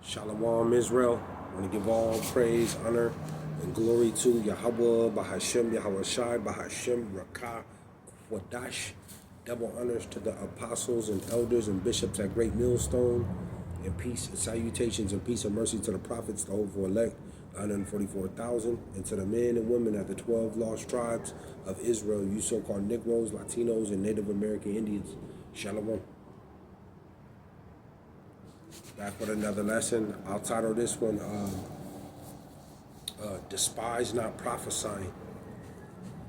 Shalom, Israel. I want to give all praise, honor, and glory to Yahawah, Bahasham, Yahawashi, Bahasham, Rakah, Wadash. Double honors to the apostles and elders and bishops at Great Millstone. And peace and salutations and peace and mercy to the prophets, the hopeful elect, 144,000. And to the men and women at the 12 lost tribes of Israel, you so-called Negroes, Latinos, and Native American Indians. Shalom. Back with another lesson. I'll title this one, Despise Not Prophesying.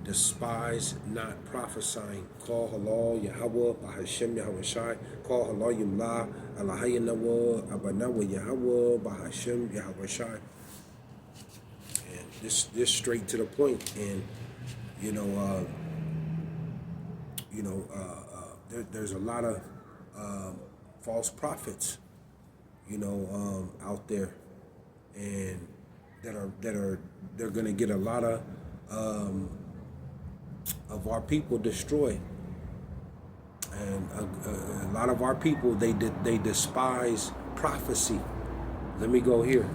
Despise Not Prophesying. Call halal Yahawah, Bahasham, Yahawashi. Call halal Yumla, Alahayanawa, Abanawa, Yahawah, Bahasham, Yahawashi. And this straight to the point. And, there's a lot of false prophets out there, and they're gonna get a lot of our people destroyed, and a lot of our people they despise prophecy. Let me go here.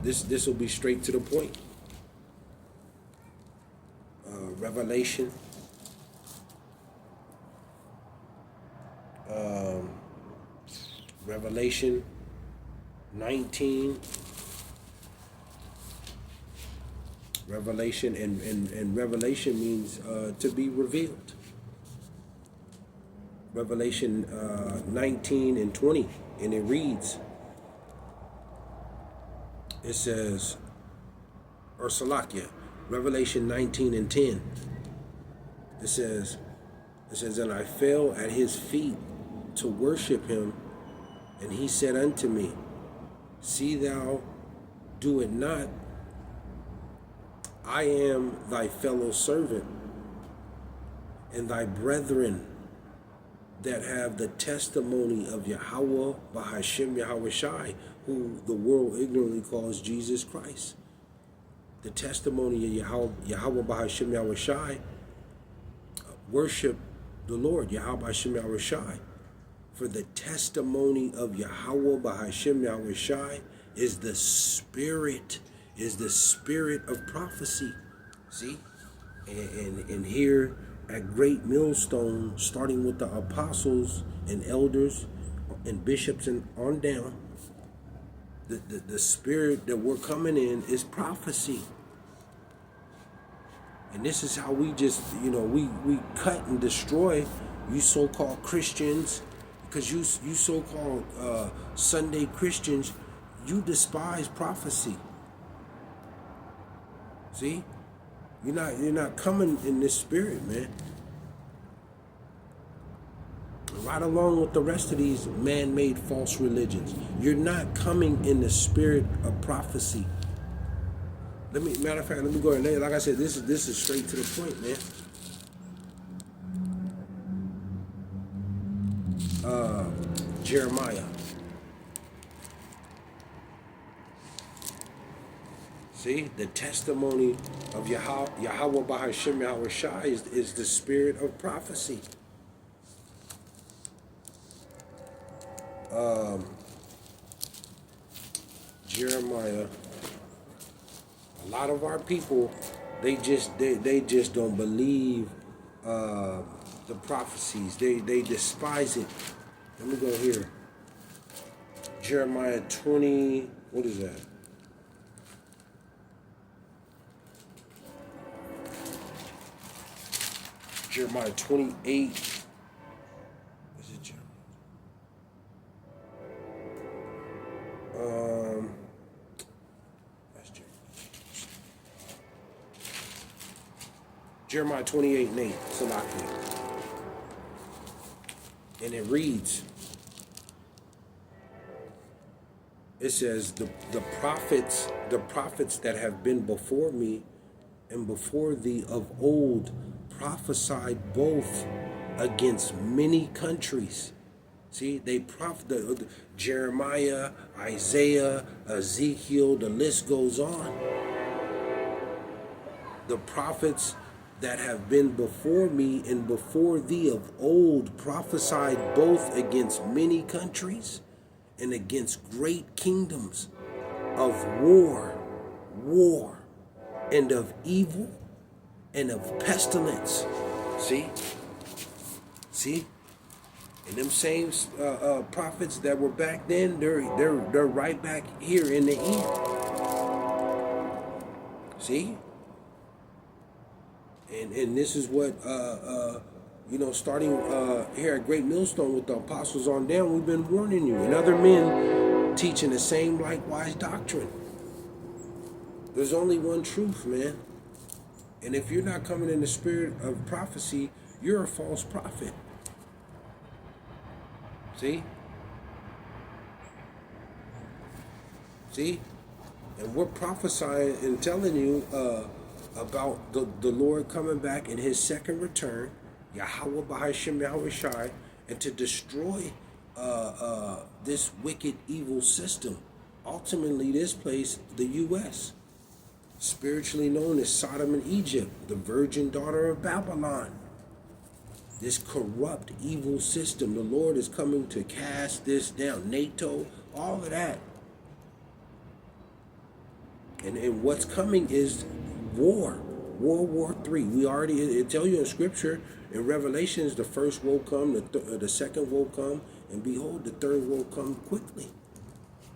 This will be straight to the point. Revelation. Revelation 19. Revelation and revelation means to be revealed. Revelation 19 and 20, and it reads. It says, or Salakia, Revelation 19 and 10. It says, and I fell at his feet to worship him, and he said unto me, see thou do it not. I am thy fellow servant, and thy brethren that have the testimony of Yahawah, Bahasham, Yahawashi, who the world ignorantly calls Jesus Christ. The testimony of Yahawah, Bahasham, Yahawashi, worship the Lord, Yahawah, Bahasham, Yahawashi. For the testimony of Yahawah, Bahasham, Yahawashi is the spirit of prophecy. See? And here at Great Millstone, starting with the apostles and elders and bishops and on down, the spirit that we're coming in is prophecy. And this is how we just, we cut and destroy you so-called Christians, because you so-called Sunday Christians, you despise prophecy. See? You're not coming in this spirit, man. Right along with the rest of these man-made false religions. You're not coming in the spirit of prophecy. Matter of fact, let me go ahead. Like I said, this is straight to the point, man. Jeremiah. See, the testimony of Yahawah, Bahasham, Yahawashi is the spirit of prophecy. Jeremiah. A lot of our people, they just don't believe the prophecies. They despise it. Let me go here. Jeremiah 20. What is that? Jeremiah 28. Is it Jeremiah? That's Jeremiah 28 and 8. Salakia. And it reads. It says, the prophets that have been before me and before thee of old prophesied both against many countries. See, they Jeremiah, Isaiah, Ezekiel, the list goes on. The prophets that have been before me and before thee of old prophesied both against many countries and against great kingdoms, of war, and of evil, and of pestilence. See, and them same prophets that were back then, they're right back here in the end. See, and this is what starting here at Great Millstone with the apostles on down, we've been warning you, and other men teaching the same likewise doctrine. There's only one truth, man. And if you're not coming in the spirit of prophecy, you're a false prophet. See? And we're prophesying and telling you about the Lord coming back in his second return, Yahawah, Bahasham, Yahawashi, and to destroy this wicked, evil system. Ultimately, this place, the U.S., spiritually known as Sodom and Egypt, the virgin daughter of Babylon. This corrupt, evil system, the Lord is coming to cast this down. NATO, all of that. And what's coming is war. World War III. We already, it tell you in Scripture, in Revelations, the first will come, the second will come, and behold, the third will come quickly.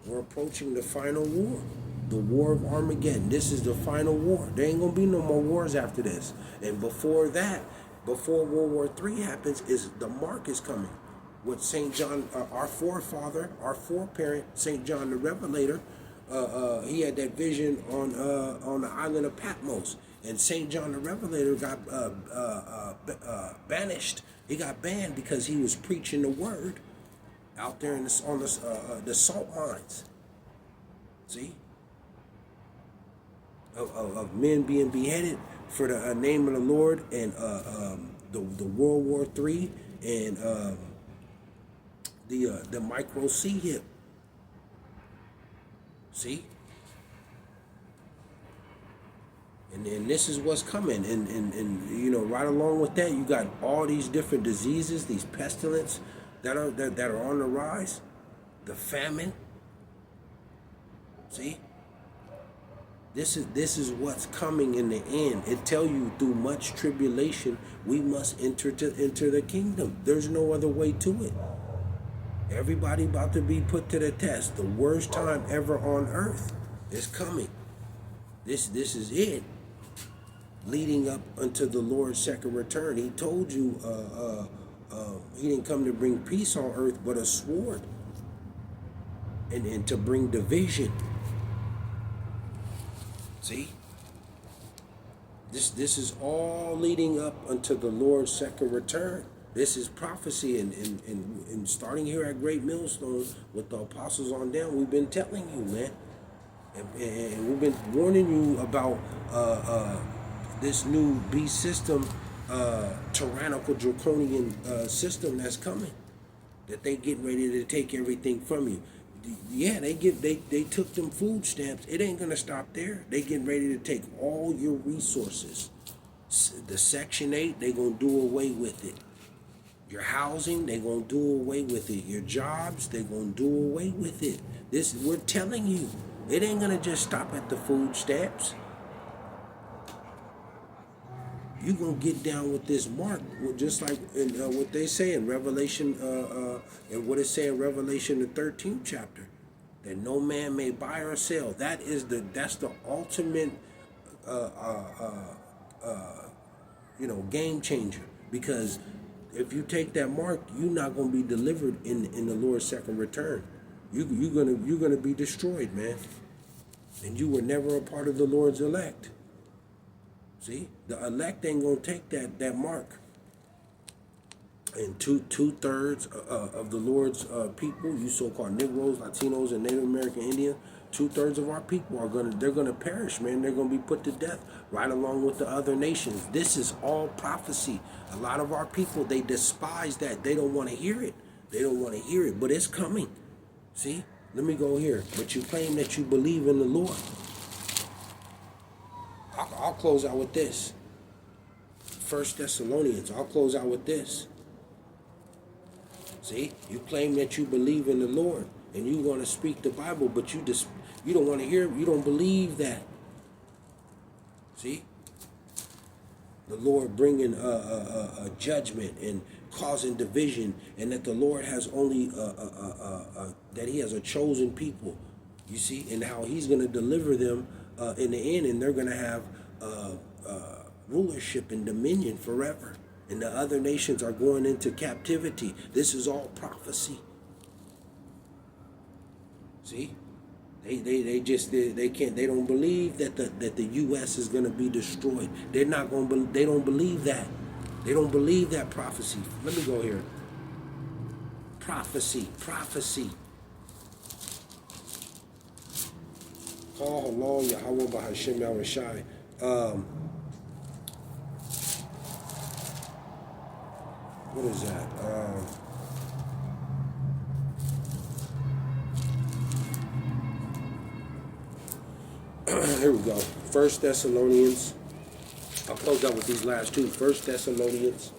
We're approaching the final war. The war of Armageddon. This is the final war. There ain't going to be no more wars after this. And before that, before World War III happens, is the mark is coming. What St. John, our forefather, our foreparent, St. John the Revelator, he had that vision on the island of Patmos. And St. John the Revelator got banished. He got banned because he was preaching the word out there on the salt mines. See? Of men being beheaded for the name of the Lord, and the World War III, and the micro C hip. See, and this is what's coming, and right along with that, you got all these different diseases, these pestilence that are on the rise, the famine. See. This is what's coming in the end. It tell you through much tribulation we must enter the kingdom. There's no other way to it. Everybody about to be put to the test. The worst time ever on earth is coming. This is it. Leading up unto the Lord's second return. He told you he didn't come to bring peace on earth, but a sword, and to bring division. See, this is all leading up unto the Lord's second return. This is prophecy, and starting here at Great Millstone with the apostles on down, we've been telling you, man, and we've been warning you about this new beast system, tyrannical draconian system that's coming, that they get ready to take everything from you. Yeah, they took them food stamps. It ain't gonna stop there. They getting ready to take all your resources. The Section 8, they gonna do away with it. Your housing, they gonna do away with it. Your jobs, they gonna do away with it. We're telling you, it ain't gonna just stop at the food stamps. You gonna get down with this mark, just like in what they say in Revelation, and what it say in Revelation the 13th chapter, that no man may buy or sell. That's the ultimate, game changer. Because if you take that mark, you're not gonna be delivered in the Lord's second return. You're gonna be destroyed, man. And you were never a part of the Lord's elect. See, the elect ain't gonna take that mark. And two-thirds of the Lord's people, you so-called Negroes, Latinos, and Native American Indians, 2/3 of our people they're gonna perish, man. They're gonna be put to death right along with the other nations. This is all prophecy. A lot of our people, they despise that. They don't want to hear it. But it's coming. See, let me go here. But you claim that you believe in the Lord. I'll close out with this. First Thessalonians. I'll close out with this. See, you claim that you believe in the Lord and you want to speak the Bible, but you don't want to hear, you don't believe that. See, the Lord bringing a judgment and causing division, and that the Lord has only that He has a chosen people. You see, and how He's going to deliver them in the end, and they're going to have rulership and dominion forever. And the other nations are going into captivity. This is all prophecy. See, they can't, they don't believe that the U.S. is going to be destroyed. They're not going to. They don't believe that. They don't believe that prophecy. Let me go here. Prophecy. Call along Yahawah Bahasham Yahawashi. What is that? Here we go. First Thessalonians. I'll close out with these last two. First Thessalonians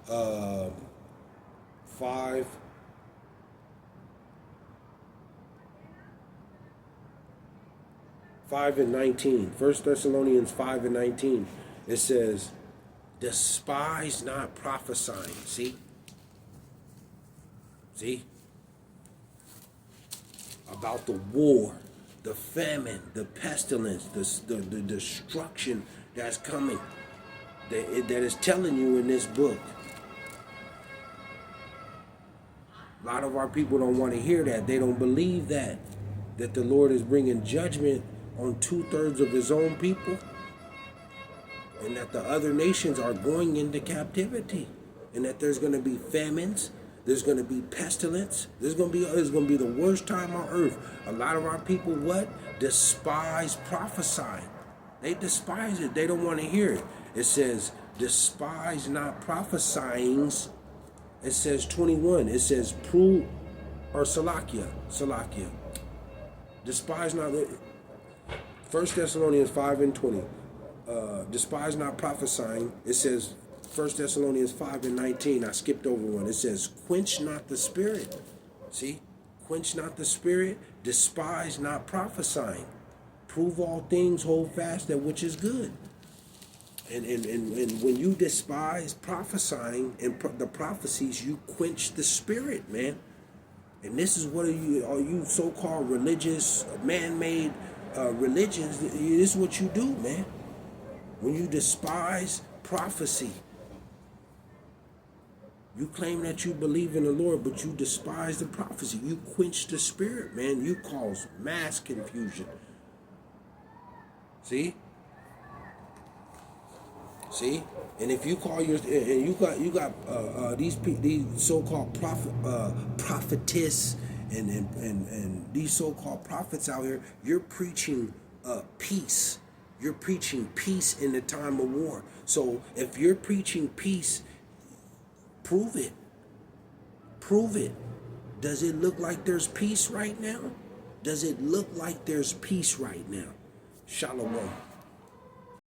5. And 19. First Thessalonians 5 and 19. It says, despise not prophesying. See? About the war, the famine, the pestilence, the destruction that's coming. That is telling you in this book. A lot of our people don't want to hear that. They don't believe that the Lord is bringing judgment on 2/3 of His own people, and that the other nations are going into captivity, and that there's going to be famines, there's going to be pestilence, there's going to be the worst time on earth. A lot of our people despise prophesying. They despise it. They don't want to hear it. It says, despise not prophesying. It says 21. It says prove, or Salakia. Despise not. 1 Thessalonians 5 and 20. Despise not prophesying. It says 1 Thessalonians 5 and 19. I skipped over one. It says, quench not the spirit. See? Quench not the spirit. Despise not prophesying. Prove all things, hold fast that which is good. And when you despise prophesying and the prophecies, you quench the spirit, man. And this is what are you so-called religious, man-made religions. This is what you do, man. When you despise prophecy, you claim that you believe in the Lord, but you despise the prophecy. You quench the spirit, man. You cause mass confusion. See? And if you call your, and you got these so-called prophetess and these so-called prophets out here, you're preaching peace. You're preaching peace in the time of war. So if you're preaching peace, prove it. Prove it. Does it look like there's peace right now? Does it look like there's peace right now? Shalom.